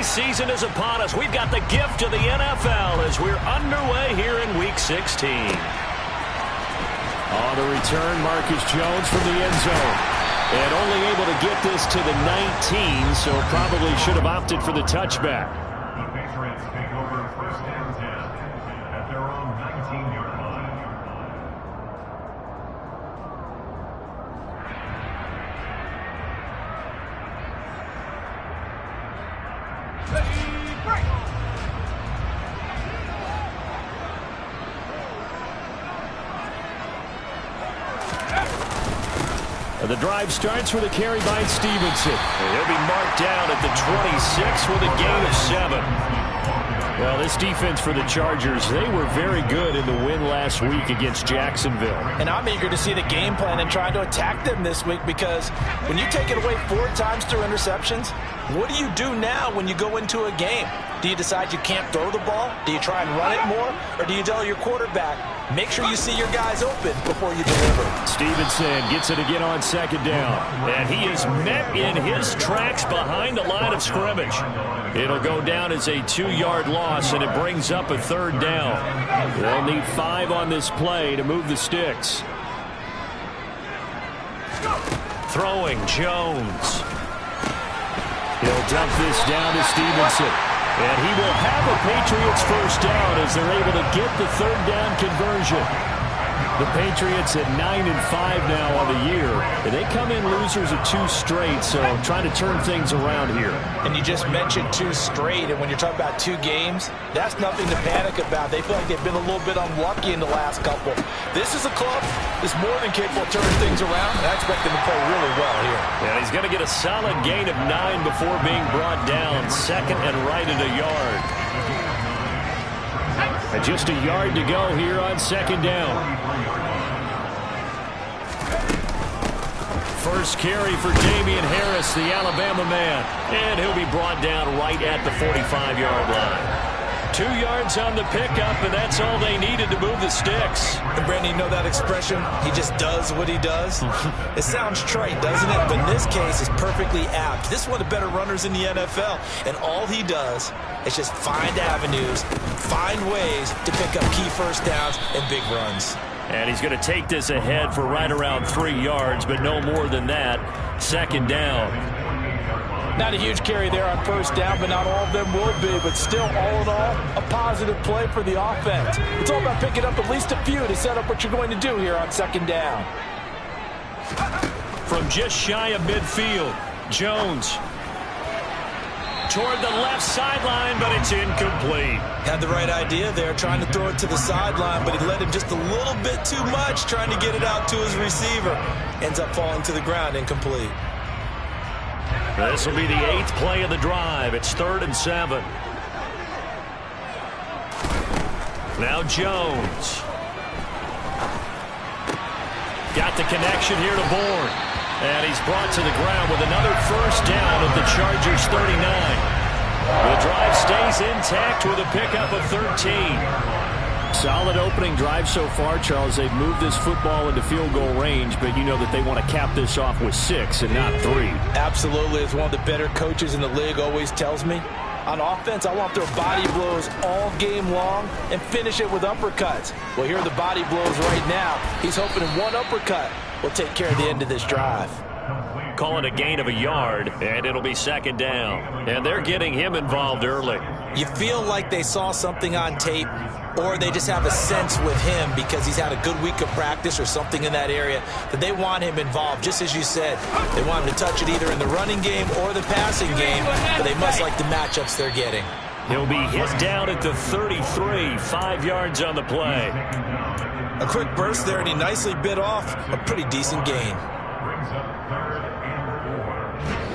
season is upon us. We've got the gift of the NFL as we're underway here in Week 16. On the return, Marcus Jones from the end zone. And only able to get this to the 19, so probably should have opted for the touchback. The Patriots take over first and 10 at their own 19-yard line. The drive starts with a carry by Stevenson. He'll be marked down at the 26 with a gain of 7. Well, this defense for the Chargers, they were very good in the win last week against Jacksonville. And I'm eager to see the game plan and try to attack them this week, because when you take it away 4 times through interceptions, what do you do now when you go into a game? Do you decide you can't throw the ball? Do you try and run it more? Or do you tell your quarterback, make sure you see your guys open before you deliver? Stevenson gets it again on second down. And he is met in his tracks behind the line of scrimmage. It'll go down as a 2-yard loss, and it brings up a 3rd down. They'll need 5 on this play to move the sticks. Throwing Jones. He'll dump this down to Stevenson. And he will have a Patriots first down as they're able to get the 3rd down conversion. The Patriots at 9-5 now on the year. And they come in losers of 2 straight, so trying to turn things around here. And you just mentioned 2 straight, and when you're talking about 2 games, that's nothing to panic about. They feel like they've been a little bit unlucky in the last couple. This is a club that's more than capable of turning things around, and I expect them to play really well here. Yeah, he's going to get a solid gain of 9 before being brought down. 2nd and right at a yard. And just a yard to go here on 2nd down. First carry for Damian Harris, the Alabama man. And he'll be brought down right at the 45-yard line. 2 yards on the pickup, and that's all they needed to move the sticks. And Brandon, you know that expression, he just does what he does? It sounds trite, doesn't it? But in this case, it's perfectly apt. This is one of the better runners in the NFL, and all he does is just find avenues, find ways to pick up key first downs and big runs. And he's going to take this ahead for right around 3 yards, but no more than that. 2nd down. Not a huge carry there on first down, but not all of them will be. But still, all in all, a positive play for the offense. It's all about picking up at least a few to set up what you're going to do here on 2nd down. From just shy of midfield, Jones toward the left sideline, but it's incomplete. Had the right idea there, trying to throw it to the sideline, but he led him just a little bit too much, trying to get it out to his receiver. Ends up falling to the ground, incomplete. This will be the 8th play of the drive. It's 3rd and 7. Now Jones. Got the connection here to Bourne. And he's brought to the ground with another first down at the Chargers 39. The drive stays intact with a pickup of 13. Solid opening drive so far, Charles. They've moved this football into field goal range, but you know that they want to cap this off with 6 and not 3. Absolutely. As one of the better coaches in the league always tells me, on offense, I want their body blows all game long and finish it with uppercuts. Well, here are the body blows right now. He's hoping in one uppercut will take care of the end of this drive. Call it a gain of a yard, and it'll be 2nd down. And they're getting him involved early. You feel like they saw something on tape, or they just have a sense with him because he's had a good week of practice or something in that area that they want him involved. Just as you said, they want him to touch it either in the running game or the passing game, but they must like the matchups they're getting. He'll be hit down at the 33, 5 yards on the play. A quick burst there, and he nicely bit off a pretty decent gain.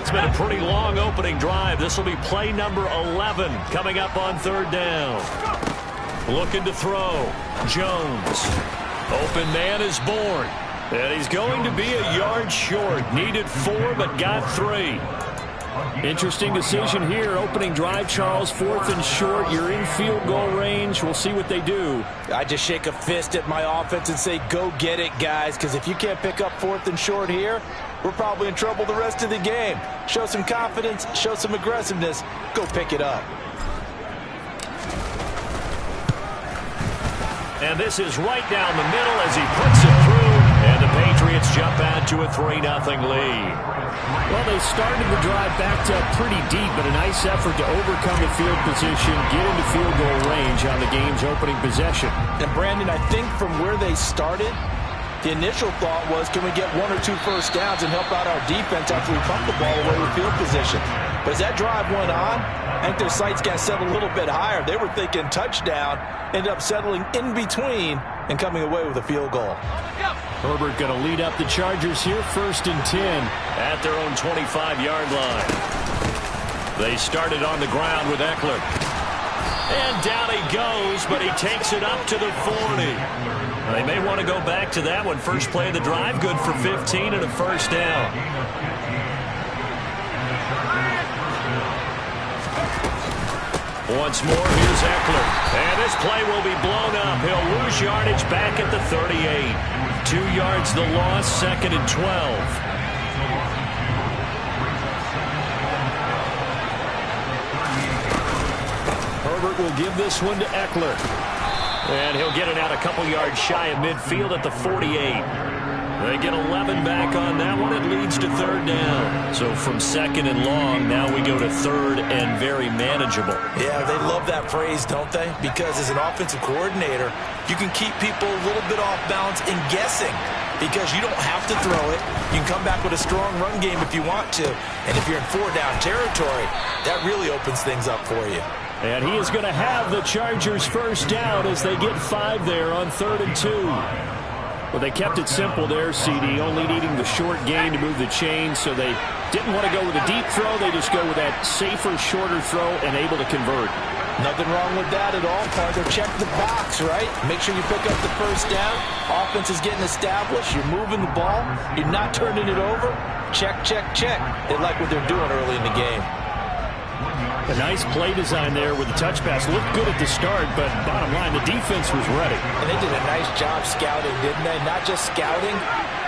It's been a pretty long opening drive. This will be play number 11 coming up on 3rd down. Looking to throw. Jones. Open man is Bourne. And he's going to be a yard short. Needed 4, but got 3. Interesting decision here. Opening drive, Charles. 4th and short. You're in field goal range. We'll see what they do. I just shake a fist at my offense and say, go get it, guys, because if you can't pick up 4th and short here, we're probably in trouble the rest of the game. Show some confidence, show some aggressiveness, go pick it up. And this is right down the middle as he puts it through. And the Patriots jump out to a 3-0 lead. Well, they started the drive backed up pretty deep, but a nice effort to overcome the field position, get into field goal range on the game's opening possession. And, Brandon, I think from where they started, the initial thought was, can we get 1 or 2 first downs and help out our defense after we pump the ball away with field position? But as that drive went on, I think their sights got set a little bit higher. They were thinking touchdown, ended up settling in between and coming away with a field goal. Herbert going to lead up the Chargers here, 1st and 10. At their own 25-yard line. They started on the ground with Eckler. And down he goes, but he takes it up to the 40. They may want to go back to that one. First play of the drive, good for 15 and a first down. Once more, here's Eckler. And this play will be blown up. He'll lose yardage back at the 38. 2 yards the loss, 2nd and 12. Herbert will give this one to Eckler. And he'll get it out a couple yards shy of midfield at the 48. They get 11 back on that one. It leads to 3rd down. So from 2nd and long, now we go to 3rd and very manageable. Yeah, they love that phrase, don't they? Because as an offensive coordinator, you can keep people a little bit off balance and guessing. Because you don't have to throw it. You can come back with a strong run game if you want to. And if you're in 4-down territory, that really opens things up for you. And he is going to have the Chargers first down as they get 5 there on 3rd and 2. Well, they kept it simple there, CD, only needing the short gain to move the chain, so they didn't want to go with a deep throw. They just go with that safer, shorter throw and able to convert. Nothing wrong with that at all, partner. Check the box, right? Make sure you pick up the first down. Offense is getting established. You're moving the ball. You're not turning it over. Check, check, check. They like what they're doing early in the game. A nice play design there with the touch pass. Looked good at the start, but bottom line, the defense was ready. And they did a nice job scouting, didn't they? Not just scouting,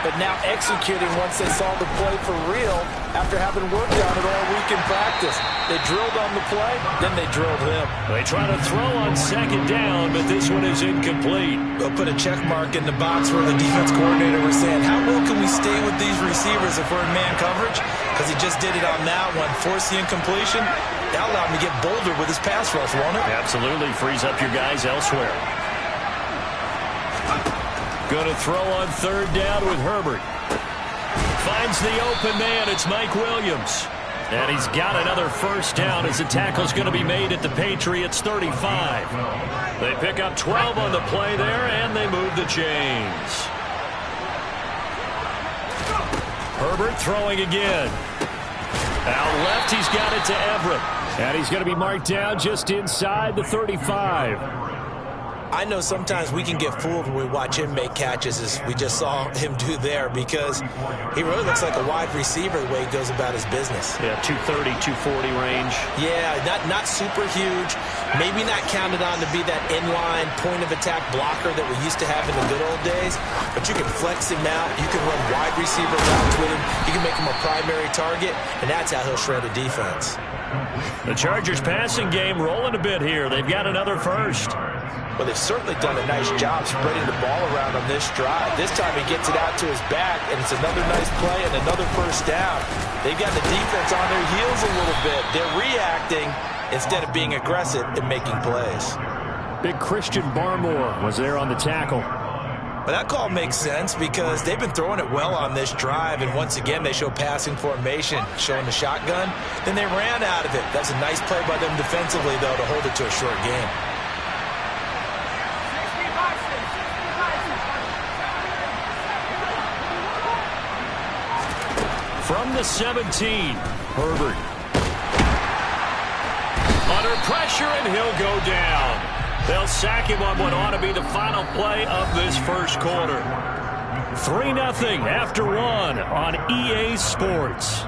but now executing once they saw the play for real after having worked on it all week in practice. They drilled on the play, then they drilled him. They try to throw on 2nd down, but this one is incomplete. They'll put a check mark in the box where the defense coordinator was saying, how well can we stay with these receivers if we're in man coverage? Because he just did it on that one, forced the incompletion. That allowed him to get bolder with his pass rush, won't it? Absolutely. Frees up your guys elsewhere. Going to throw on 3rd down with Herbert. Finds the open man. It's Mike Williams. And he's got another first down as the tackle's going to be made at the Patriots 35. They pick up 12 on the play there, and they move the chains. Herbert throwing again. Out left, he's got it to Everett. And he's going to be marked down just inside the 35. I know sometimes we can get fooled when we watch him make catches, as we just saw him do there, because he really looks like a wide receiver the way he goes about his business. Yeah, 230, 240 range. Yeah, not super huge. Maybe not counted on to be that inline point-of-attack blocker that we used to have in the good old days, but you can flex him out. You can run wide receiver routes with him. You can make him a primary target, and that's how he'll shred a defense. The Chargers passing game rolling a bit here. They've got another first. Well, they've certainly done a nice job spreading the ball around on this drive. This time he gets it out to his back, and it's another nice play and another first down. They've got the defense on their heels a little bit. They're reacting instead of being aggressive and making plays. Big Christian Barmore was there on the tackle. But that call makes sense because they've been throwing it well on this drive, and once again they show passing formation, showing the shotgun. Then they ran out of it. That's a nice play by them defensively, though, to hold it to a short game. From the 17, Herbert. Under pressure, and he'll go down. They'll sack him on what ought to be the final play of this first quarter. 3-0 after 1 on EA Sports.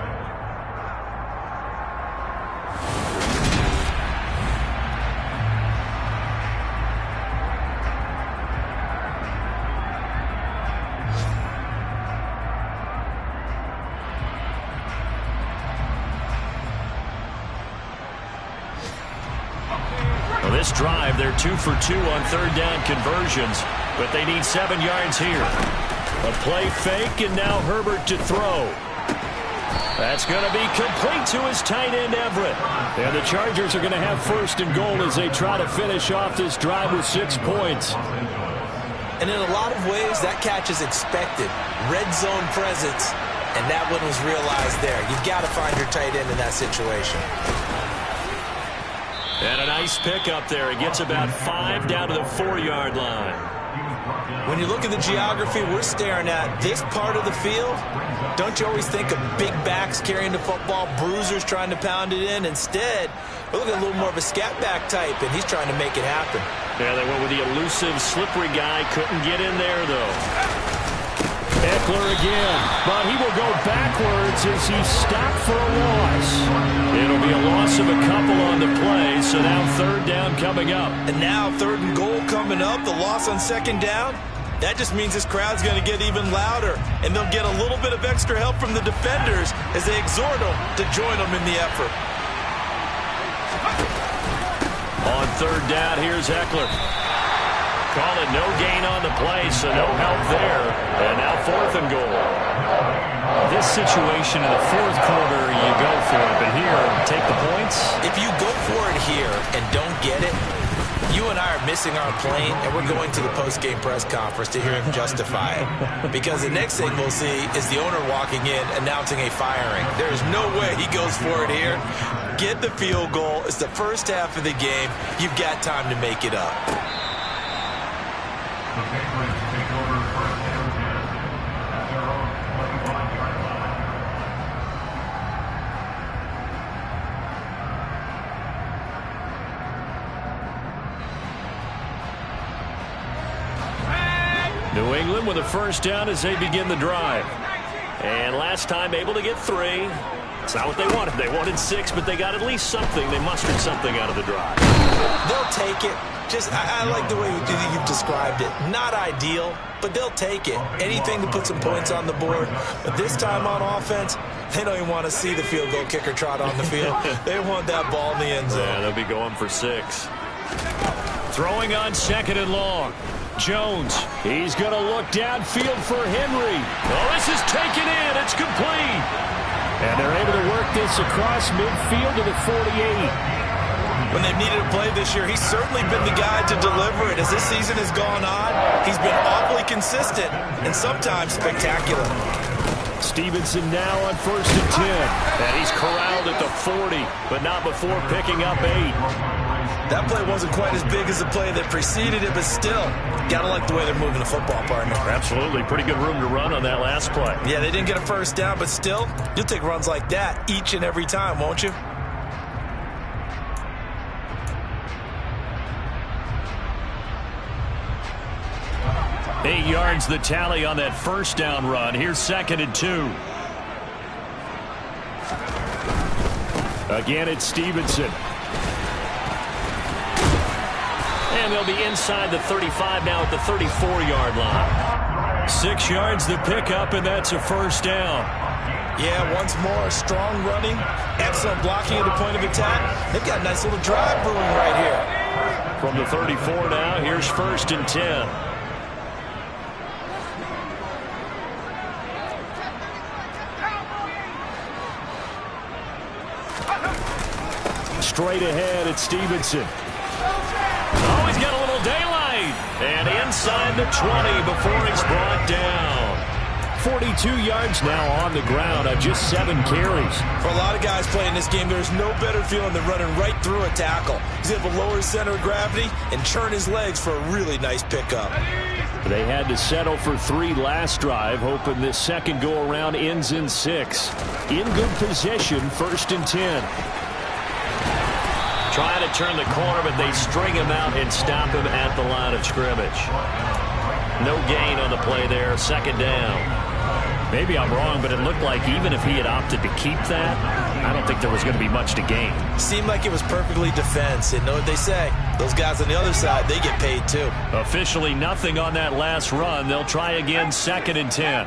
this drive, they're 2 for 2 on third down conversions, but they need 7 yards here. A play fake, and now Herbert to throw. That's going to be complete to his tight end, Everett. And the Chargers are going to have first and goal as they try to finish off this drive with 6 points. And in a lot of ways, that catch is expected. Red zone presence, and that one was realized there. You've got to find your tight end in that situation. And a nice pick up there. He gets about 5 down to the 4-yard line. When you look at the geography we're staring at, this part of the field, don't you always think of big backs carrying the football, bruisers trying to pound it in? Instead, we're looking at a little more of a scat back type, and he's trying to make it happen. Yeah, they went with the elusive, slippery guy. Couldn't get in there, though. Eckler again, but he will go backwards as he's stopped for a loss. It'll be a loss of a couple on the play, so now third down coming up. And now third and goal coming up, the loss on second down. That just means this crowd's going to get even louder, and they'll get a little bit of extra help from the defenders as they exhort them to join them in the effort. On third down, here's Eckler. Call it no gain on the play, so no help there. And now fourth and goal. This situation in the fourth quarter, you go for it. But here, take the points. If you go for it here and don't get it, you and I are missing our plane, and we're going to the post-game press conference to hear him justify it. Because the next thing we'll see is the owner walking in announcing a firing. There is no way he goes for it here. Get the field goal. It's the first half of the game. You've got time to make it up. The Patriots take over first and 10 at their own 25-yard line. New England with a first down as they begin the drive. And last time able to get 3. It's not what they wanted. They wanted 6, but they got at least something. They mustered something out of the drive. They'll take it. I like the way you've described it. Not ideal, but they'll take it. Anything to put some points on the board. But this time on offense, they don't even want to see the field goal kicker trot on the field. They want that ball in the end zone. Yeah, they'll be going for 6. Throwing on second and long. Jones. He's going to look downfield for Henry. Oh, this is taken in. It's complete. And they're able to work this across midfield to the 48. When they've needed a play this year, he's certainly been the guy to deliver it. As this season has gone on, he's been awfully consistent and sometimes spectacular. Stevenson now on first and 10. And he's corralled at the 40, but not before picking up 8. That play wasn't quite as big as the play that preceded it, but still, gotta like the way they're moving the football, partner. Absolutely. Pretty good room to run on that last play. Yeah, they didn't get a first down, but still, you'll take runs like that each and every time, won't you? Eight yards the tally on that first down run. Here's second and 2. Again, it's Stevenson. And they'll be inside the 35 now at the 34-yard line. 6 yards the pickup, and that's a first down. Yeah, once more, strong running, excellent blocking at the point of attack. They've got a nice little drive brewing right here. From the 34 now, here's first and 10. Straight ahead, it's Stevenson. Oh, he's got a little daylight. And inside the 20 before he's brought down. 42 yards now on the ground on just 7 carries. For a lot of guys playing this game, there's no better feeling than running right through a tackle. He's able to lower his center of gravity and churn his legs for a really nice pickup. They had to settle for 3 last drive, hoping this second go-around ends in 6. In good position, first and 10. Trying to turn the corner, but they string him out and stop him at the line of scrimmage. No gain on the play there, second down. Maybe I'm wrong, but it looked like even if he had opted to keep that, I don't think there was going to be much to gain. Seemed like it was perfectly defense. And know what they say? Those guys on the other side, they get paid too. Officially nothing on that last run. They'll try again, second and 10.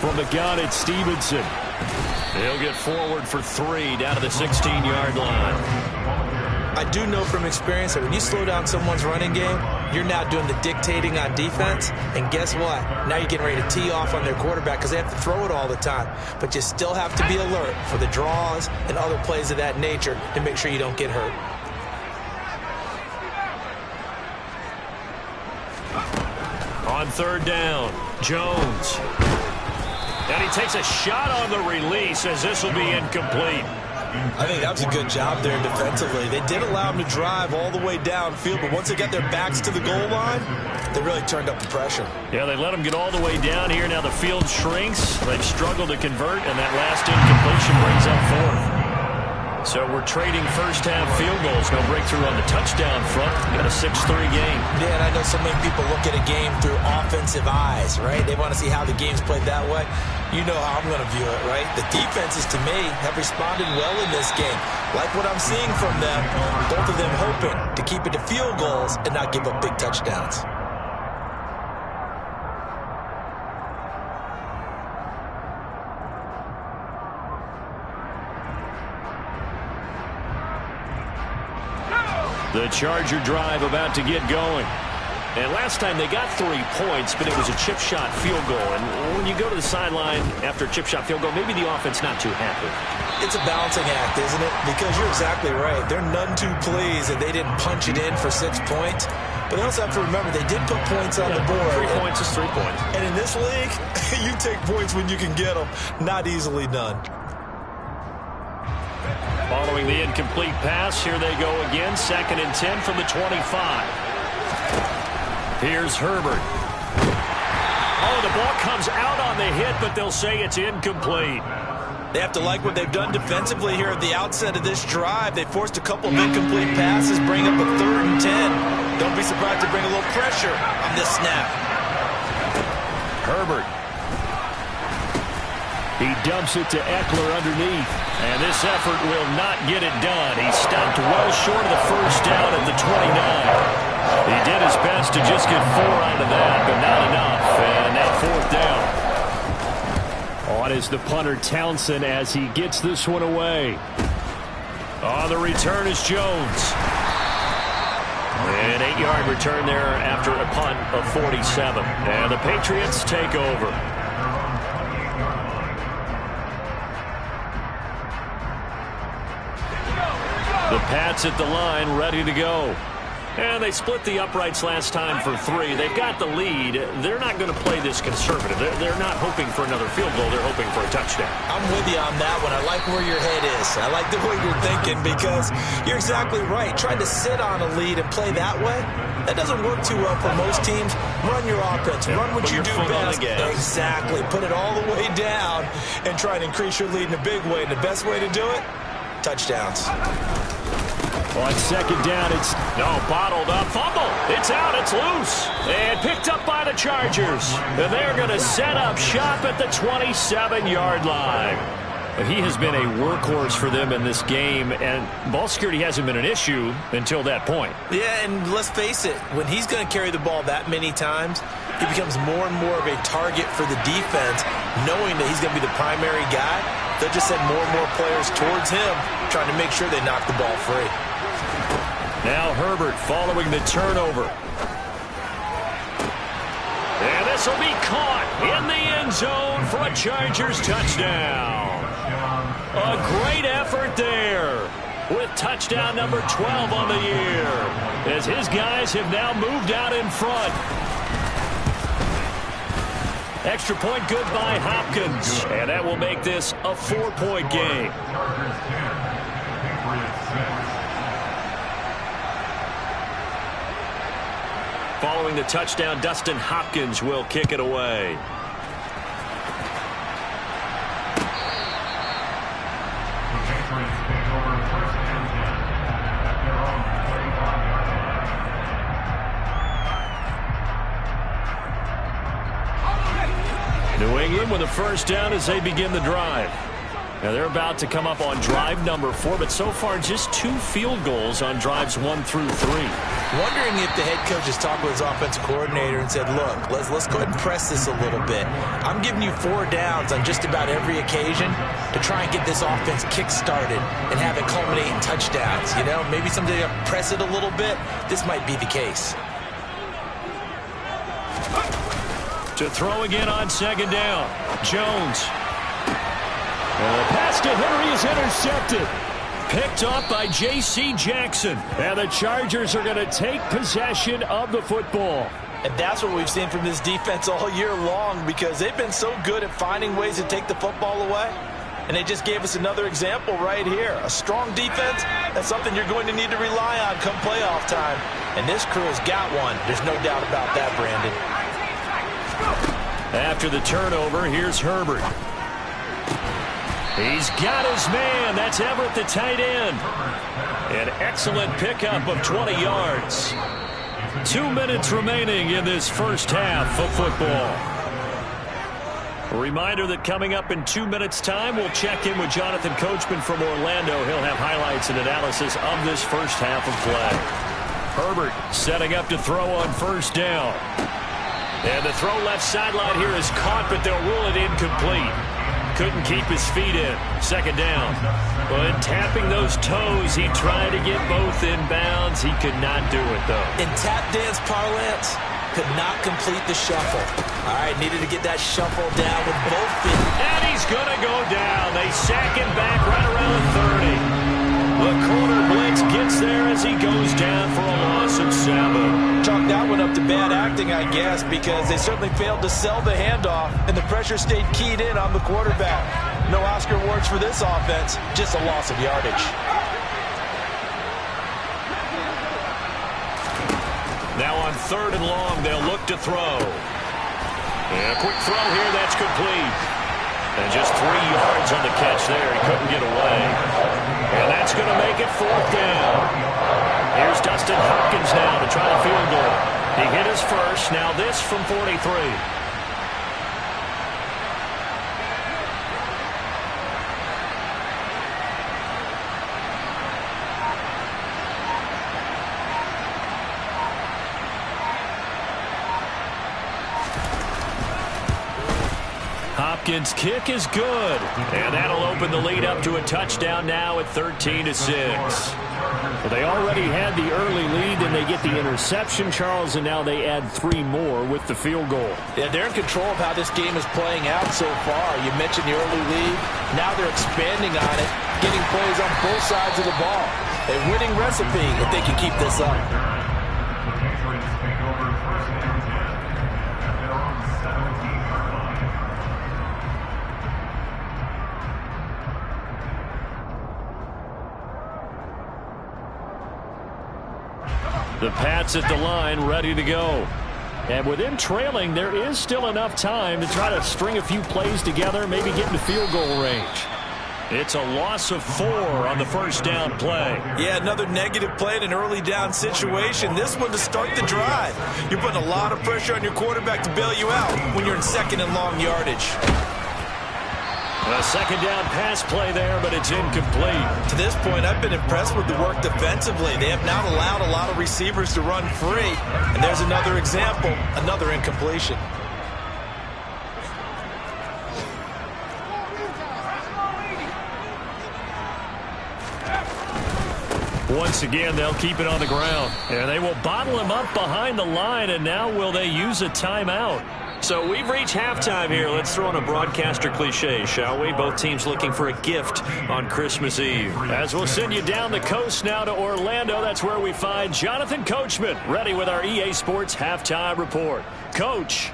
From the gun, it's Stevenson. He'll get forward for 3 down to the 16-yard line. I do know from experience that when you slow down someone's running game, you're now doing the dictating on defense. And guess what? Now you're getting ready to tee off on their quarterback because they have to throw it all the time. But you still have to be alert for the draws and other plays of that nature to make sure you don't get hurt. On 3rd down, Jones. And he takes a shot on the release as this will be incomplete. I think that was a good job there defensively. They did allow him to drive all the way downfield, but once they got their backs to the goal line, they really turned up the pressure. Yeah, they let him get all the way down here. Now the field shrinks. They've struggled to convert, and that last incompletion brings up 4th. So we're trading first-half field goals. No breakthrough on the touchdown front. Got a 6-3 game. Yeah, and I know so many people look at a game through offensive eyes, right? They want to see how the game's played that way. You know how I'm going to view it, right? The defenses, to me, have responded well in this game. Like what I'm seeing from them, both of them hoping to keep it to field goals and not give up big touchdowns. The Charger drive about to get going. And last time they got 3 points, but it was a chip shot field goal. And when you go to the sideline after a chip shot field goal, maybe the offense not too happy. It's a balancing act, isn't it? Because you're exactly right. They're none too pleased that they didn't punch it in for 6 points. But they also have to remember they did put points on the board. 3 points is 3 points. And in this league, you take points when you can get them. Not easily done. Following the incomplete pass, here they go again. 2nd and 10 from the 25. Here's Herbert. Oh, the ball comes out on the hit, but they'll say it's incomplete. They have to like what they've done defensively here at the outset of this drive. They forced a couple of incomplete passes, bring up a 3rd and 10. Don't be surprised to bring a little pressure on this snap. Herbert. He dumps it to Eckler underneath. And this effort will not get it done. He stopped well short of the first down at the 29. He did his best to just get 4 out of that, but not enough. And now 4th down. On is the punter Townsend as he gets this one away. On the return is Jones. An 8-yard return there after a punt of 47. And the Patriots take over. The Pats at the line, ready to go. And they split the uprights last time for 3. They've got the lead. They're not going to play this conservative. They're not hoping for another field goal. They're hoping for a touchdown. I'm with you on that one. I like where your head is. I like the way you're thinking because you're exactly right. Trying to sit on a lead and play that way, that doesn't work too well for most teams. Run your offense. Run what you do best. Exactly. Put it all the way down and try and increase your lead in a big way. And the best way to do it, touchdowns. On 2nd down, it's bottled up. Fumble. It's out. It's loose. And picked up by the Chargers. And they're going to set up shop at the 27-yard line. He has been a workhorse for them in this game, and ball security hasn't been an issue until that point. Yeah, and let's face it, when he's going to carry the ball that many times, he becomes more and more of a target for the defense, knowing that he's going to be the primary guy. They'll just send more and more players towards him, trying to make sure they knock the ball free. Now Herbert following the turnover. And this will be caught in the end zone for a Chargers touchdown. A great effort there with touchdown number 12 on the year as his guys have now moved out in front. Extra point good by Hopkins, and that will make this a 4-point game. Following the touchdown, Dustin Hopkins will kick it away. New England with a first down as they begin the drive. Now they're about to come up on drive number 4, but so far just 2 field goals on drives 1 through 3. Wondering if the head coach has talked with his offensive coordinator and said, look, let's go ahead and press this a little bit. I'm giving you 4 downs on just about every occasion to try and get this offense kick-started and have it culminate in touchdowns. You know, maybe someday I'll press it a little bit. This might be the case. To throw again on 2nd down. Jones. And the pass to Henry is intercepted. Picked up by J.C. Jackson. And the Chargers are going to take possession of the football. And that's what we've seen from this defense all year long, because they've been so good at finding ways to take the football away. And they just gave us another example right here. A strong defense, that's something you're going to need to rely on come playoff time. And this crew has got one. There's no doubt about that, Brandon. After the turnover, here's Herbert. He's got his man. That's Everett, the tight end. An excellent pickup of 20 yards. 2 minutes remaining in this first half of football. A reminder that coming up in 2 minutes' time, we'll check in with Jonathan Coachman from Orlando. He'll have highlights and analysis of this first half of play. Herbert setting up to throw on 1st down. And the throw left sideline here is caught, but they'll rule it incomplete. Couldn't keep his feet in. 2nd down. But tapping those toes, he tried to get both in bounds. He could not do it, though. In tap dance parlance, could not complete the shuffle. All right, needed to get that shuffle down with both feet. And he's going to go down. They sack him back right around 30. The corner blitz gets there as he goes down for a loss of 7. Chalk that one up to bad acting, I guess, because they certainly failed to sell the handoff, and the pressure stayed keyed in on the quarterback. No Oscar awards for this offense, just a loss of yardage. Now on 3rd and long, they'll look to throw. And a quick throw here, that's complete. And just 3 yards on the catch there. He couldn't get away. And that's going to make it 4th down. Here's Dustin Hopkins now to try the field goal. He hit his first. Now this from 43. Hopkins' kick is good. And that'll open the lead up to a touchdown now at 13-6. Well, they already had the early lead, and they get the interception, Charles, and now they add 3 more with the field goal. Yeah, they're in control of how this game is playing out so far. You mentioned the early lead. Now they're expanding on it, getting plays on both sides of the ball. A winning recipe if they can keep this up. The Patriots take over 1st and 10 at their own 17-yard line. The Pats at the line, ready to go. And with them trailing, there is still enough time to try to string a few plays together, maybe get into field goal range. It's a loss of 4 on the 1st down play. Yeah, another negative play in an early down situation. This one to start the drive. You're putting a lot of pressure on your quarterback to bail you out when you're in 2nd and long yardage. A 2nd down pass play there, but it's incomplete. To this point, I've been impressed with the work defensively. They have not allowed a lot of receivers to run free. And there's another example, another incompletion. Once again, they'll keep it on the ground. And they will bottle him up behind the line, and now will they use a timeout? So we've reached halftime here. Let's throw in a broadcaster cliche, shall we? Both teams looking for a gift on Christmas Eve. As we'll send you down the coast now to Orlando, that's where we find Jonathan Coachman, ready with our EA Sports Halftime Report. Coach.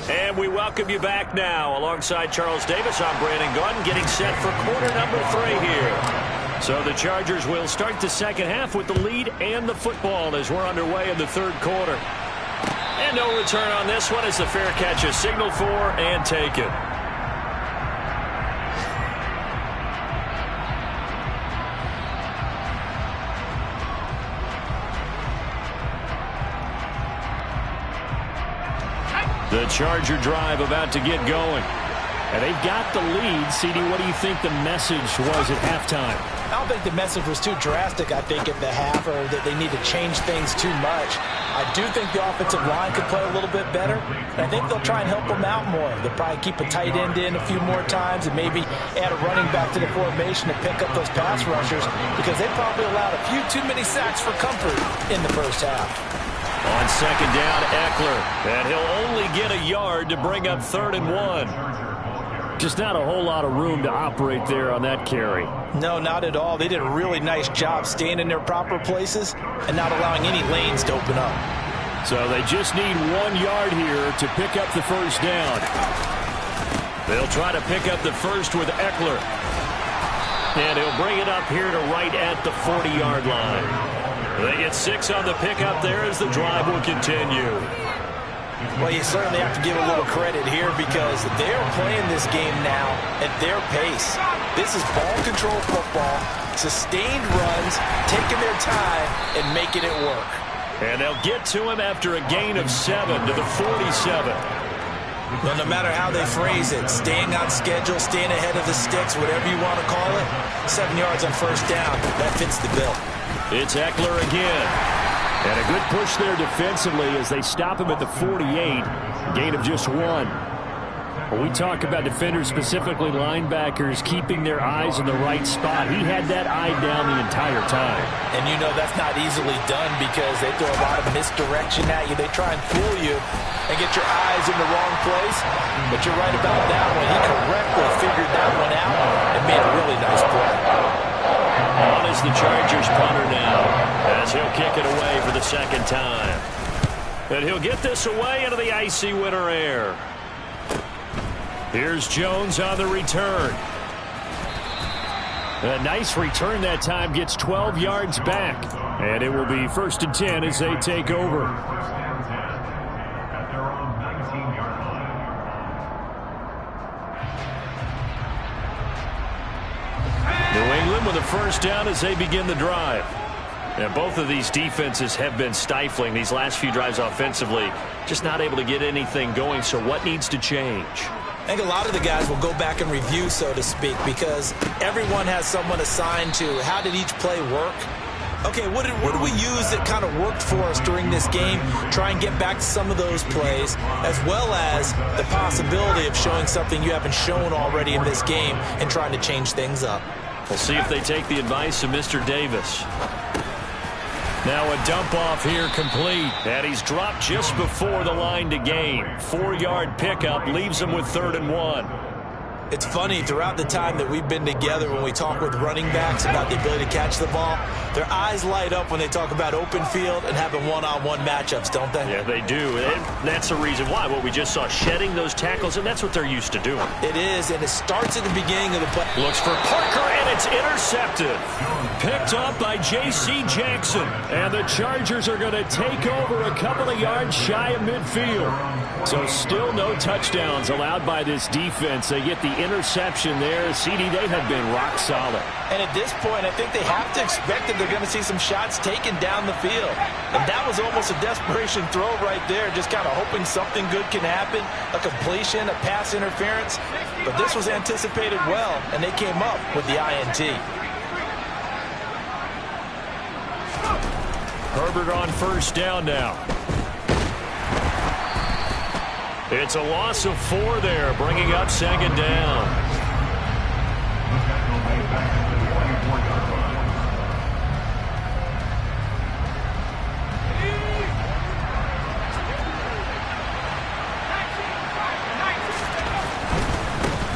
And we welcome you back now. Alongside Charles Davis, I'm Brandon Gaudin, getting set for quarter number 3 here. So the Chargers will start the second half with the lead and the football as we're underway in the 3rd quarter. And no return on this one as the fair catch is signaled for and taken. The Charger drive about to get going. And they've got the lead. CD, what do you think the message was at halftime? I don't think the message was too drastic, I think, at the half, or that they need to change things too much. I do think the offensive line could play a little bit better, and I think they'll try and help them out more. They'll probably keep a tight end in a few more times and maybe add a running back to the formation to pick up those pass rushers, because they probably allowed a few too many sacks for comfort in the first half. On second down, Eckler, and he'll only get a yard to bring up 3rd and 1. Just not a whole lot of room to operate there on that carry. No, not at all. They did a really nice job staying in their proper places and not allowing any lanes to open up. So they just need 1 yard here to pick up the first down. They'll try to pick up the first with Eckler. And he'll bring it up here to right at the 40-yard line. They get 6 on the pickup there as the drive will continue. Well, you certainly have to give a little credit here because they're playing this game now at their pace. This is ball control football, sustained runs, taking their time, and making it work. And they'll get to him after a gain of 7 to the 47. Well, no matter how they phrase it, staying on schedule, staying ahead of the sticks, whatever you want to call it, 7 yards on first down, that fits the bill. It's Eckler again. And a good push there defensively as they stop him at the 48. Gain of just 1. When we talk about defenders, specifically linebackers, keeping their eyes in the right spot, he had that eye down the entire time. And you know that's not easily done because they throw a lot of misdirection at you. They try and fool you and get your eyes in the wrong place. But you're right about that one. He correctly figured that one out and made a really nice play. On is the Chargers punter now as he'll kick it away for the second time. And he'll get this away into the icy winter air. Here's Jones on the return. A nice return that time, gets 12 yards back. And it will be 1st and 10 as they take over. New England with a first down as they begin the drive. And both of these defenses have been stifling these last few drives offensively. Just not able to get anything going, so what needs to change? I think a lot of the guys will go back and review, so to speak, because everyone has someone assigned to how did each play work. Okay, what did we use that kind of worked for us during this game? Try and get back to some of those plays, as well as the possibility of showing something you haven't shown already in this game and trying to change things up. We'll see if they take the advice of Mr. Davis. Now a dump off here complete. And he's dropped just before the line to gain. 4-yard pickup leaves him with 3rd and 1. It's funny, throughout the time that we've been together when we talk with running backs about the ability to catch the ball, their eyes light up when they talk about open field and having one-on-one matchups, don't they? Yeah, they do. And that's the reason why. What we just saw, shedding those tackles, and that's what they're used to doing. It is, and it starts at the beginning of the play. Looks for Parker, and it's intercepted. Picked up by J.C. Jackson. And the Chargers are going to take over a couple of yards shy of midfield. So still no touchdowns allowed by this defense. They get the interception there. CD, they have been rock solid. And at this point, I think they have to expect that they're going to see some shots taken down the field. And that was almost a desperation throw right there, just kind of hoping something good can happen, a completion, a pass interference. But this was anticipated well, and they came up with the INT. Herbert on first down now. It's a loss of 4 there, bringing up 2nd down.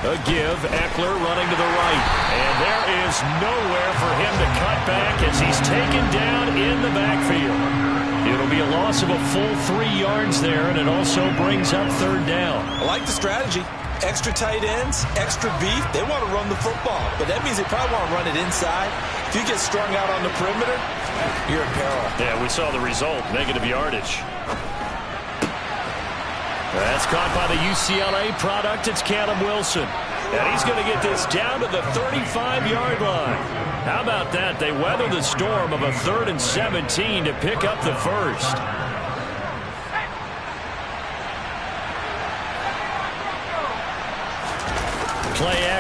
A give, Eckler running to the right. And there is nowhere for him to cut back as he's taken down in the backfield. It'll be a loss of a full 3 yards there, and it also brings up 3rd down. I like the strategy. Extra tight ends, extra beef. They want to run the football, but that means they probably want to run it inside. If you get strung out on the perimeter, you're in peril. Yeah, we saw the result, negative yardage. That's caught by the UCLA product. It's Callum Wilson. And he's going to get this down to the 35-yard line. How about that? They weather the storm of a 3rd and 17 to pick up the first.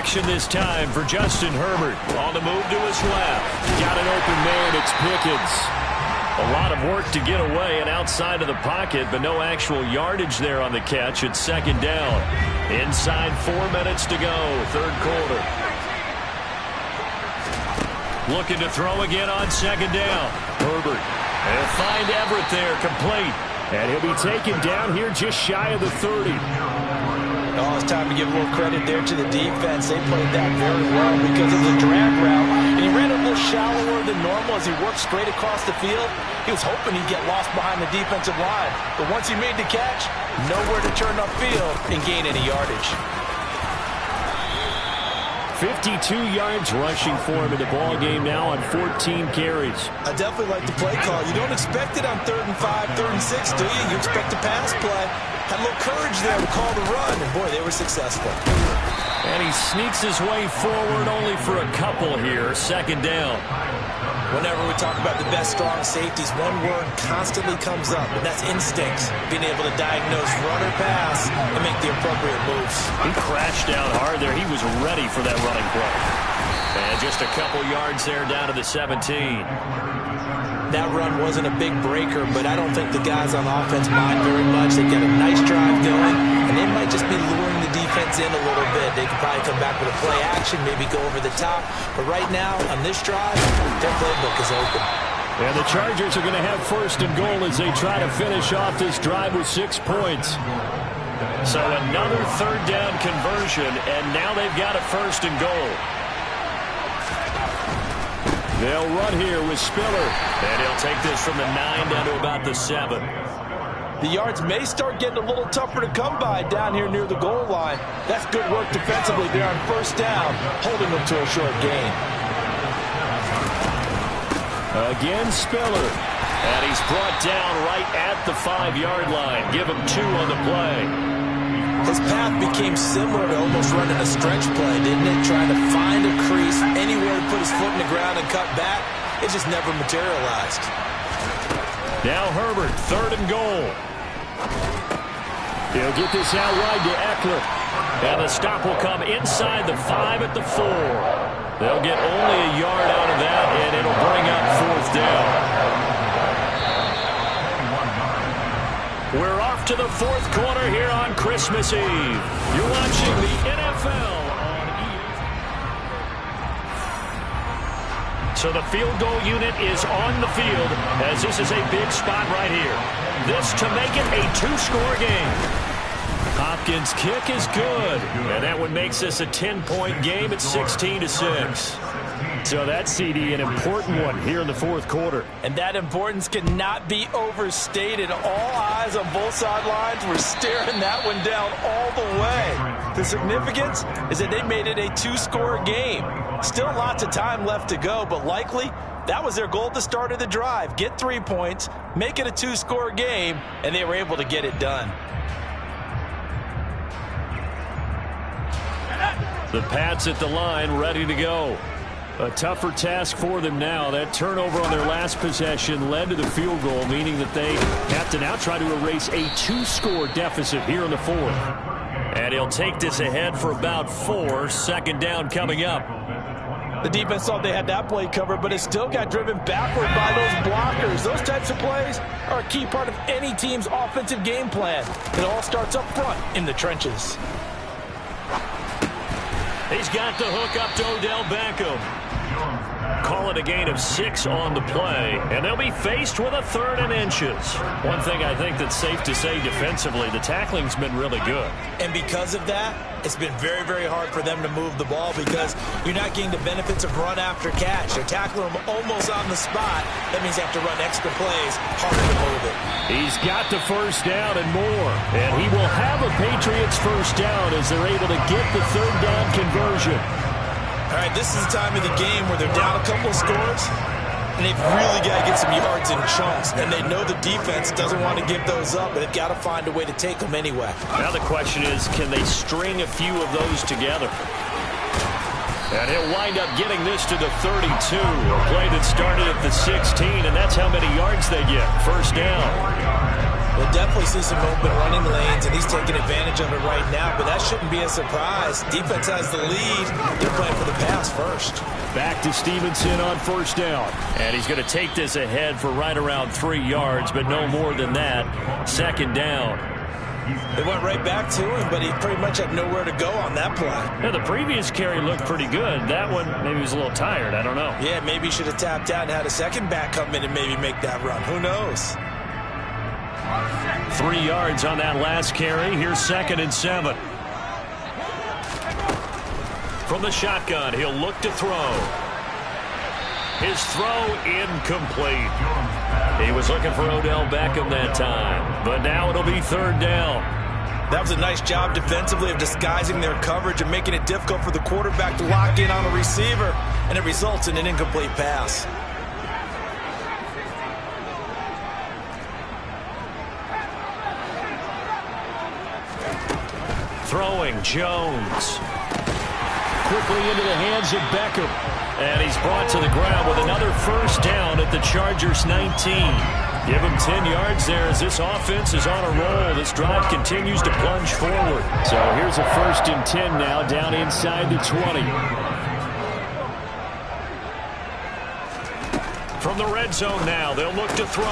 action this time for Justin Herbert. On the move to his left. Got an open man. It's Pickens. A lot of work to get away and outside of the pocket, but no actual yardage there on the catch. It's second down. Inside 4 minutes to go, third quarter. Looking to throw again on second down. Herbert. They'll find Everett there, complete. And he'll be taken down here just shy of the 30. Oh, it's time to give a little credit there to the defense. They played that very well because of the drag route. And he ran a little shallower than normal as he worked straight across the field. He was hoping he'd get lost behind the defensive line. But once he made the catch, nowhere to turn upfield and gain any yardage. 52 yards rushing for him in the ball game now on 14 carries. I definitely like the play call. You don't expect it on 3rd and 5, 3rd and 6, do you? You expect a pass play. Had a little courage there to call the run, and boy, they were successful. And he sneaks his way forward only for a couple here. Second down. Whenever we talk about the best strong safeties, one word constantly comes up, and that's instincts. Being able to diagnose run or pass and make the appropriate moves. He crashed down hard there. He was ready for that running play. And just a couple yards there down to the 17. That run wasn't a big breaker, but I don't think the guys on offense mind very much. They've got a nice drive going, and they might just be luring the defense in a little bit. They could probably come back with a play action, maybe go over the top. But right now, on this drive, their playbook is open. And the Chargers are going to have 1st and goal as they try to finish off this drive with 6 points. So another third down conversion, and now they've got a 1st and goal. They'll run here with Spiller. And he'll take this from the 9 down to about the 7. The yards may start getting a little tougher to come by down here near the goal line. That's good work defensively there on 1st down, holding them to a short gain. Again, Spiller. And he's brought down right at the 5-yard line. Give him 2 on the play. His path became similar to almost running a stretch play, didn't it? Trying to find a crease, anywhere to put his foot in the ground and cut back. It just never materialized. Now Herbert, 3rd and goal. He'll get this out wide to Eckler. And the stop will come inside the 5 at the 4. They'll get only a yard out of that, and it'll bring up 4th down. We're off to the 4th quarter here on Christmas Eve. You're watching the NFL on EA. So the field goal unit is on the field as this is a big spot right here. This to make it a 2-score game. Hopkins' kick is good, and that one makes this a 10-point game at 16-6. So that, CD, an important one here in the 4th quarter. And that importance cannot be overstated. All eyes on both sidelines were staring that one down all the way. The significance is that they made it a 2-score game. Still lots of time left to go, but likely that was their goal at the start of the drive. Get 3 points, make it a 2-score game, and they were able to get it done. The Pats at the line, ready to go. A tougher task for them now. That turnover on their last possession led to the field goal, meaning that they have to now try to erase a 2-score deficit here in the 4th. And he'll take this ahead for about 4. Second down coming up. The defense thought they had that play covered, but it still got driven backward by those blockers. Those types of plays are a key part of any team's offensive game plan. It all starts up front in the trenches. He's got the hook up to Odell Beckham. Call it a gain of 6 on the play, and they'll be faced with a 3rd and inches. One thing I think that's safe to say defensively, the tackling's been really good. And because of that, it's been very, very hard for them to move the ball because you're not getting the benefits of run after catch. They're tackling them almost on the spot. That means they have to run extra plays, harder to move it. He's got the 1st down and more. And he will have a Patriots 1st down as they're able to get the 3rd down conversion. All right, this is the time of the game where they're down a couple of scores, and they've really got to get some yards in chunks, and they know the defense doesn't want to give those up, but they've got to find a way to take them anyway. Now the question is, can they string a few of those together? And he'll wind up getting this to the 32, a play that started at the 16, and that's how many yards they get. 1st down. We'll definitely see some open running lanes, and he's taking advantage of it right now, but that shouldn't be a surprise. Defense has the lead. They're playing for the pass first. Back to Stevenson on first down. And he's going to take this ahead for right around 3 yards, but no more than that. Second down. They went right back to him, but he pretty much had nowhere to go on that play. Yeah, the previous carry looked pretty good. That one, maybe he was a little tired. I don't know. Yeah, maybe he should have tapped out and had a second back come in and maybe make that run. Who knows? 3 yards on that last carry. Here's 2nd and 7. From the shotgun, he'll look to throw. His throw incomplete. He was looking for Odell Beckham that time, but now it'll be 3rd down. That was a nice job defensively of disguising their coverage and making it difficult for the quarterback to lock in on a receiver, and it results in an incomplete pass. Throwing, Jones. Quickly into the hands of Beckham. And he's brought to the ground with another first down at the Chargers 19. Give him 10 yards there as this offense is on a roll. This drive continues to plunge forward. So here's a 1st and 10 now down inside the 20. From the red zone now, they'll look to throw.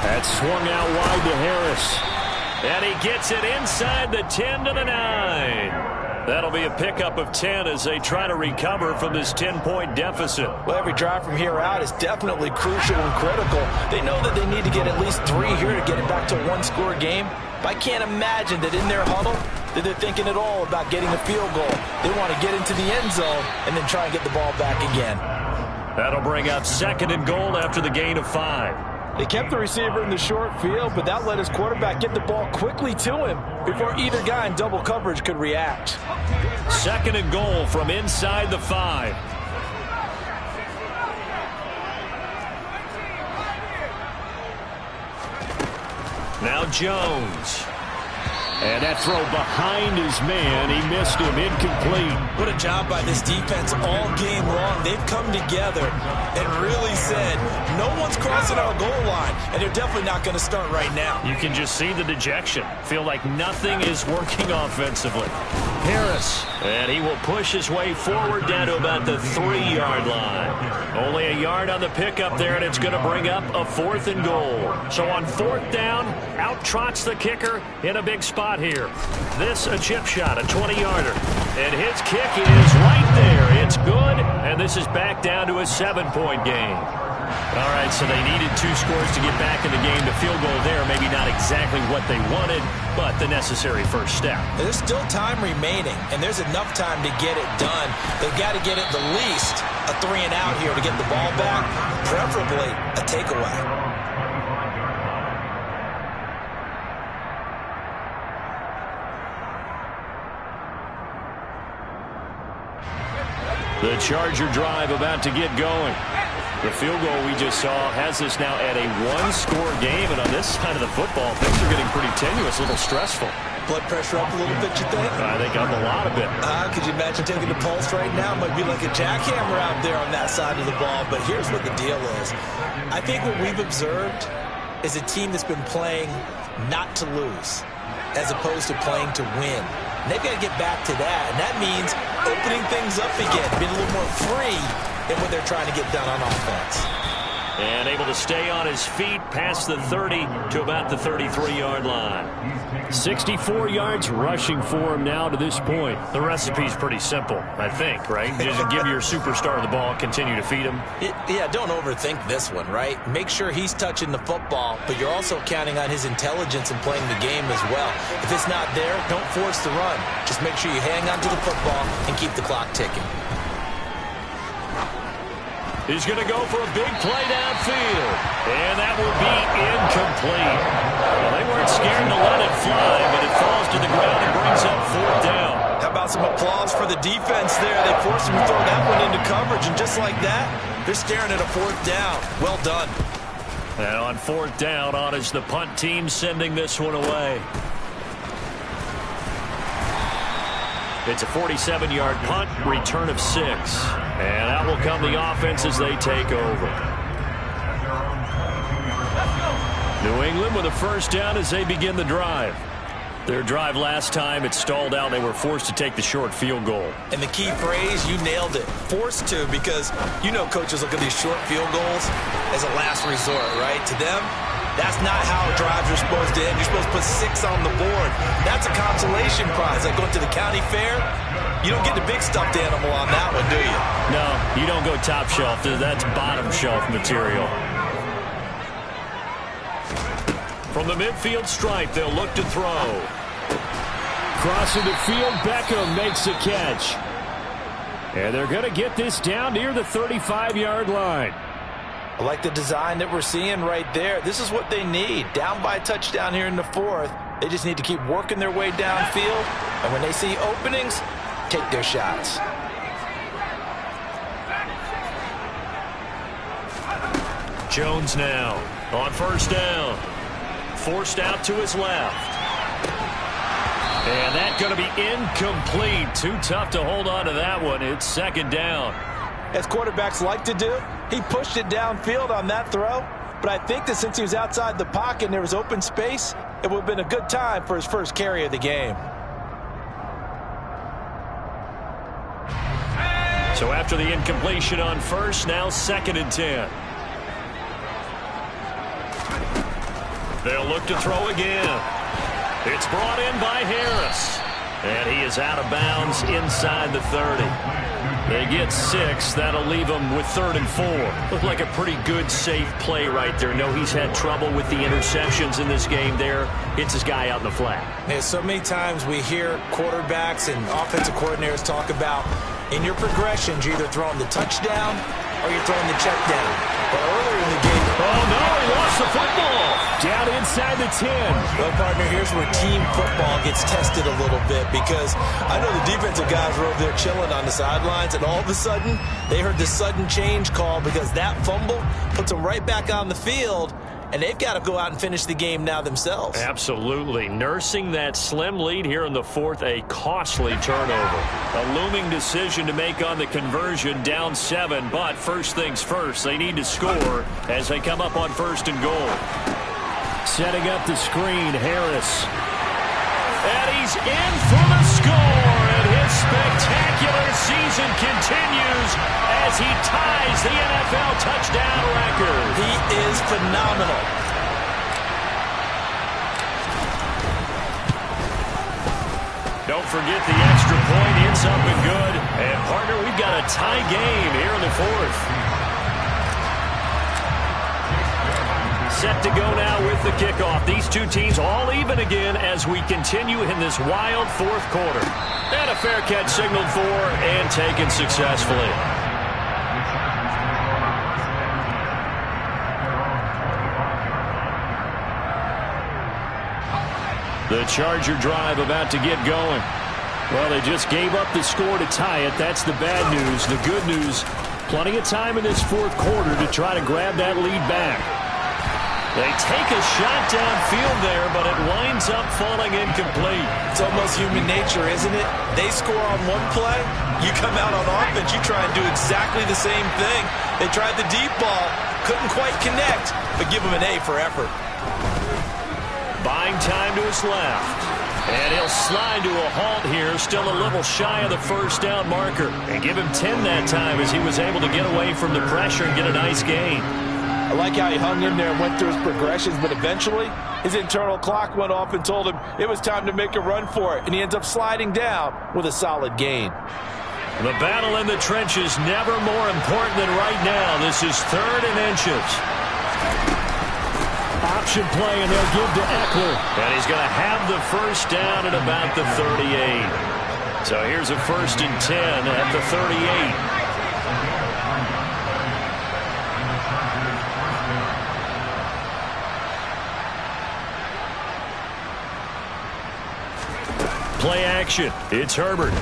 That's swung out wide to Harris. And he gets it inside the 10 to the 9. That'll be a pickup of 10 as they try to recover from this 10-point deficit. Well, every drive from here out is definitely crucial and critical. They know that they need to get at least 3 here to get it back to a one-score game. But I can't imagine that in their huddle that they're thinking at all about getting a field goal. They want to get into the end zone and then try and get the ball back again. That'll bring up 2nd and goal after the gain of 5. They kept the receiver in the short field, but that let his quarterback get the ball quickly to him before either guy in double coverage could react. 2nd and goal from inside the 5. Now Jones. And that throw behind his man. He missed him. Incomplete. What a job by this defense all game long. They've come together and really said, no one's crossing our goal line, and they're definitely not going to start right now. You can just see the dejection. Feel like nothing is working offensively. Harris, and he will push his way forward down to about the 3-yard line. Only a yard on the pickup there, and it's going to bring up a 4th and goal. So on 4th down, out trots the kicker in a big spot here. This a chip shot, a 20-yarder. And his kick is right there. It's good, and this is back down to a 7-point game. All right, so they needed 2 scores to get back in the game. The field goal there, maybe not exactly what they wanted, but the necessary first step. There's still time remaining, and there's enough time to get it done. They've got to get at the least a 3 and out here to get the ball back, preferably a takeaway. The Charger drive about to get going. The field goal we just saw has us now at a 1-score game, and on this side of the football, things are getting pretty tenuous, a little stressful. Blood pressure up a little bit, you think? I think up a lot of it. Could you imagine taking the pulse right now? Might be like a jackhammer out there on that side of the ball, but here's what the deal is. I think what we've observed is a team that's been playing not to lose, as opposed to playing to win. And they've got to get back to that, and that means opening things up again, being a little more free in what they're trying to get done on offense. And able to stay on his feet past the 30 to about the 33-yard line. 64 yards rushing for him now to this point. The recipe's pretty simple, I think, right? Just give your superstar the ball, continue to feed him. Yeah, don't overthink this one, right? Make sure he's touching the football, but you're also counting on his intelligence in playing the game as well. If it's not there, don't force the run. Just make sure you hang on to the football and keep the clock ticking. He's going to go for a big play downfield. And that will be incomplete. Well, they weren't scared to let it fly, but it falls to the ground and brings up 4th down. How about some applause for the defense there? They forced him to throw that one into coverage, and just like that, they're staring at a 4th down. Well done. And on 4th down, on is the punt team sending this one away. It's a 47-yard punt, return of 6. And out will come the offense as they take over. New England with a first down as they begin the drive. Their drive last time, it stalled out. They were forced to take the short field goal. And the key phrase, you nailed it, forced to, because you know coaches look at these short field goals as a last resort, right? To them, that's not how drives are supposed to end. You're supposed to put 6 on the board. That's a consolation prize. Like going to the county fair, you don't get the big stuffed animal on that one, do you? No, you don't go top shelf. That's bottom shelf material. From the midfield stripe, they'll look to throw. Crossing the field, Beckham makes a catch. And they're going to get this down near the 35-yard line. I like the design that we're seeing right there. This is what they need. Down by a touchdown here in the 4th. They just need to keep working their way downfield. And when they see openings, take their shots. Jones now on first down. Forced out to his left. And that's going to be incomplete. Too tough to hold on to that one. It's second down. As quarterbacks like to do, he pushed it downfield on that throw. But I think that since he was outside the pocket and there was open space, it would have been a good time for his first carry of the game. So after the incompletion on first, now 2nd and 10. They'll look to throw again. It's brought in by Harris. And he is out of bounds inside the 30. They get 6. That'll leave them with 3rd and 4. Looked like a pretty good, safe play right there. No, he's had trouble with the interceptions in this game there. Hits his guy out in the flat. Yeah, so many times we hear quarterbacks and offensive coordinators talk about in your progressions, you're either throwing the touchdown or you're throwing the check down. But earlier in the game, oh no, he lost the football. Down inside the 10. Well, partner, here's where team football gets tested a little bit, because I know the defensive guys were over there chilling on the sidelines, and all of a sudden, they heard the sudden change call because that fumble puts them right back on the field, and they've got to go out and finish the game now themselves. Absolutely. Nursing that slim lead here in the 4th, a costly turnover. A looming decision to make on the conversion, down 7, but first things first, they need to score as they come up on 1st and goal. Setting up the screen, Harris. And he's in for the score, and his spectacular season continues as he ties the NFL touchdown record. He is phenomenal. Don't forget the extra point. It's up and good. And, partner, we've got a tie game here in the 4th. Set to go now with the kickoff. These two teams all even again as we continue in this wild 4th quarter. And a fair catch signaled for and taken successfully. The Charger drive about to get going. Well, they just gave up the score to tie it. That's the bad news. The good news, plenty of time in this 4th quarter to try to grab that lead back. They take a shot downfield there, but it winds up falling incomplete. It's almost human nature, isn't it? They score on one play, you come out on offense, you try and do exactly the same thing. They tried the deep ball, couldn't quite connect, but give them an A for effort. Buying time to his left. And he'll slide to a halt here, still a little shy of the first down marker. And give him 10 that time as he was able to get away from the pressure and get a nice gain. I like how he hung in there and went through his progressions, but eventually his internal clock went off and told him it was time to make a run for it, and he ends up sliding down with a solid gain. The battle in the trenches never more important than right now. This is 3rd and inches. Option play, and they'll give to Eckler. And he's going to have the first down at about the 38. So here's a 1st and 10 at the 38. Play action. It's Herbert.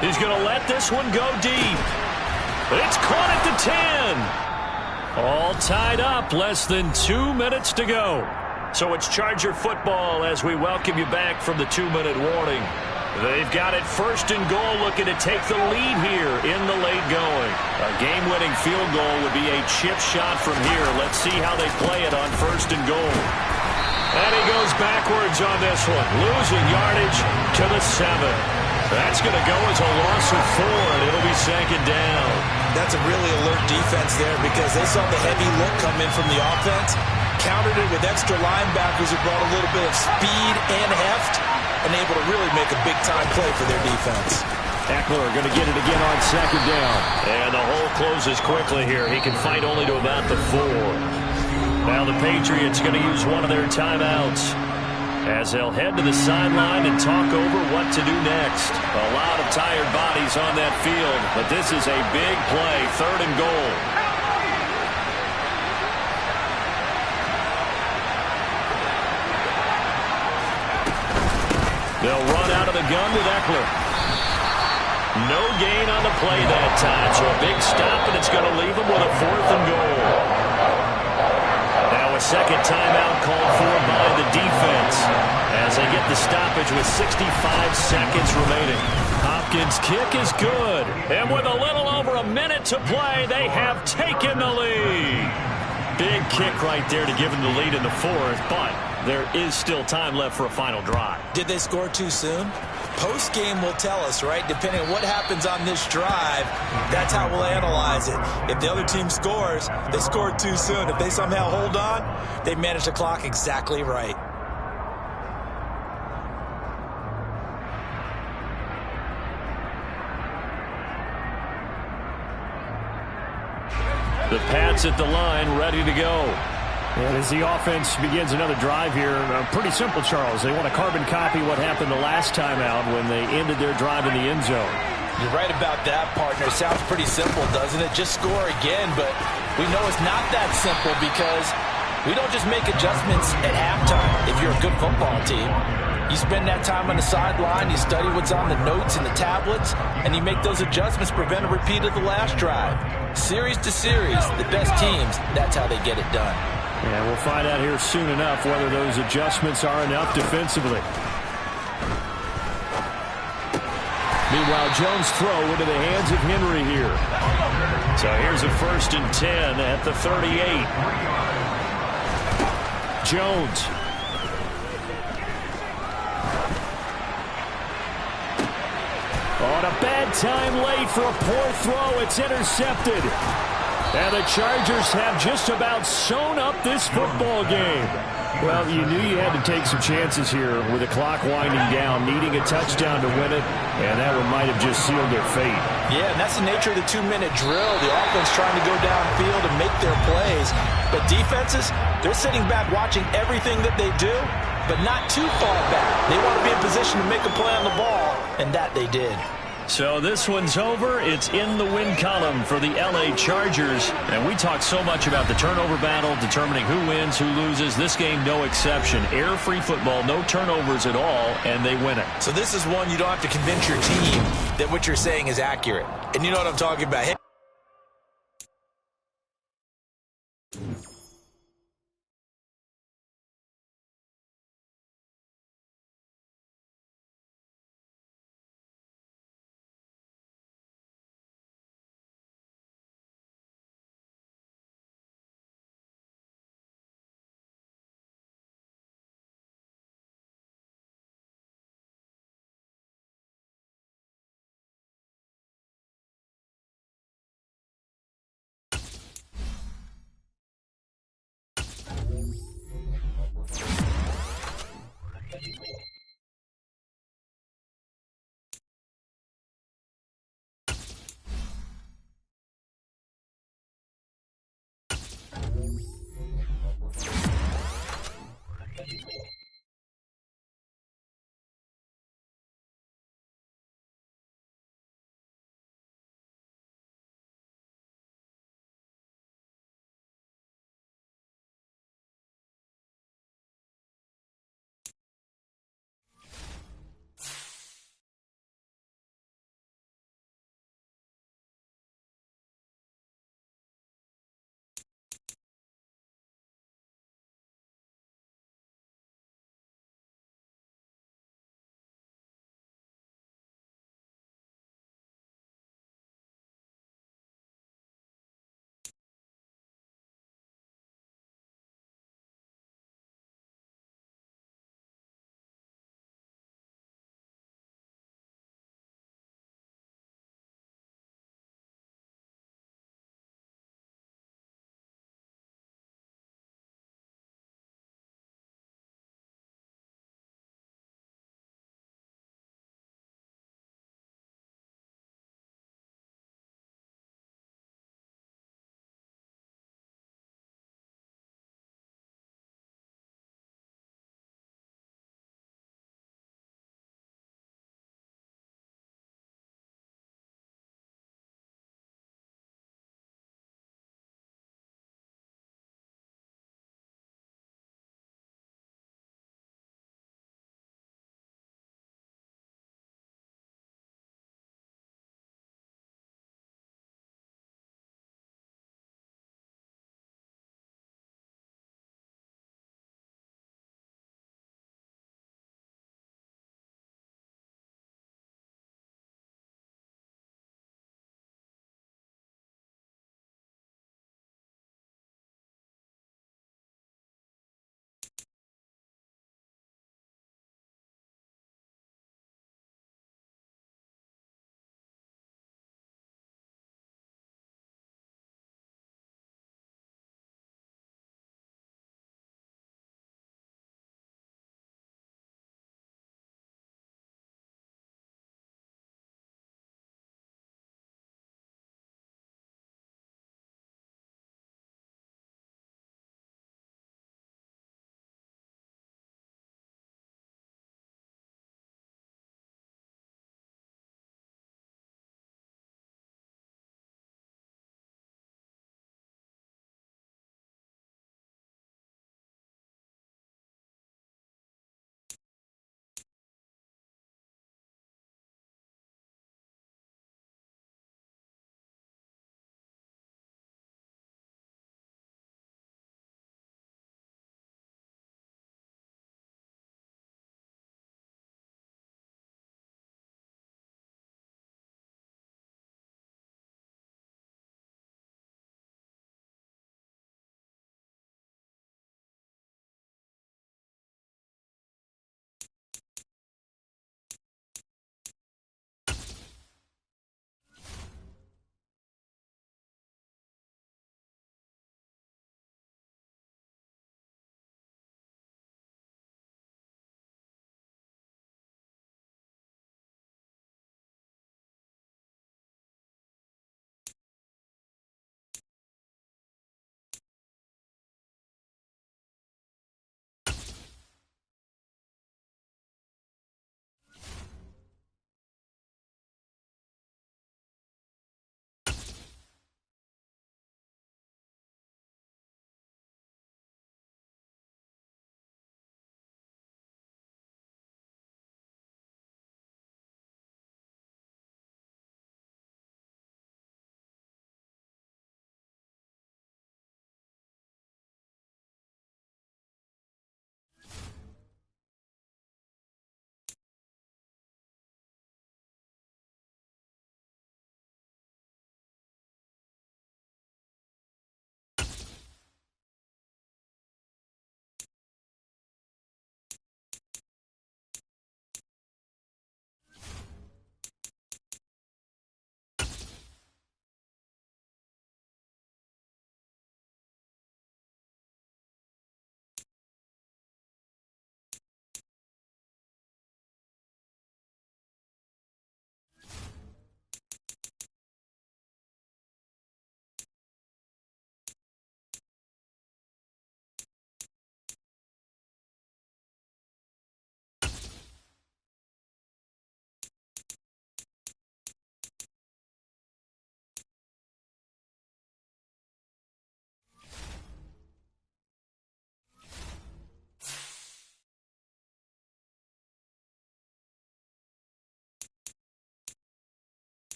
He's going to let this one go deep. It's caught at the 10. All tied up. Less than 2 minutes to go. So it's Charger football as we welcome you back from the 2-minute warning. They've got it first and goal, looking to take the lead here in the late going. A game-winning field goal would be a chip shot from here. Let's see how they play it on first and goal. And he goes backwards on this one, losing yardage to the 7. That's going to go as a loss of 4, and it'll be second down. That's a really alert defense there because they saw the heavy look come in from the offense, countered it with extra linebackers who brought a little bit of speed and heft, and able to really make a big-time play for their defense. Eckler going to get it again on second down. And the hole closes quickly here. He can fight only to about the 4. Now the Patriots going to use one of their timeouts as they'll head to the sideline and talk over what to do next. A lot of tired bodies on that field, but this is a big play, third and goal. They'll run out of the gun with Eckler. No gain on the play that time, so a big stop, and it's going to leave them with a 4th and goal. Now a second timeout called for by the defense as they get the stoppage with 65 seconds remaining. Hopkins' kick is good, and with a little over a minute to play, they have taken the lead. Big kick right there to give them the lead in the 4th, but there is still time left for a final drive. Did they score too soon? Post-game will tell us, right? Depending on what happens on this drive, that's how we'll analyze it. If the other team scores, they scored too soon. If they somehow hold on, they manage the clock exactly right. The Pats at the line, ready to go. And as the offense begins another drive here, pretty simple, Charles. They want to carbon copy what happened the last time out when they ended their drive in the end zone. You're right about that, partner. Sounds pretty simple, doesn't it? Just score again, but we know it's not that simple because we don't just make adjustments at halftime if you're a good football team. You spend that time on the sideline, you study what's on the notes and the tablets, and you make those adjustments, prevent a repeat of the last drive. Series to series, the best teams, that's how they get it done. And we'll find out here soon enough whether those adjustments are enough defensively. Meanwhile, Jones' throw into the hands of Henry here. So here's a 1st and 10 at the 38. Jones. On a bad time late for a poor throw. It's intercepted. And the Chargers have just about sewn up this football game. Well, you knew you had to take some chances here with the clock winding down, needing a touchdown to win it, and that one might have just sealed their fate. Yeah, and that's the nature of the 2-minute drill. The offense trying to go downfield and make their plays. But defenses, they're sitting back watching everything that they do, but not too far back. They want to be in position to make a play on the ball, and that they did. So this one's over. It's in the win column for the L.A. Chargers. And we talked so much about the turnover battle, determining who wins, who loses. This game, no exception. Air-free football, no turnovers at all, and they win it. So this is one you don't have to convince your team that what you're saying is accurate. And you know what I'm talking about. Hey,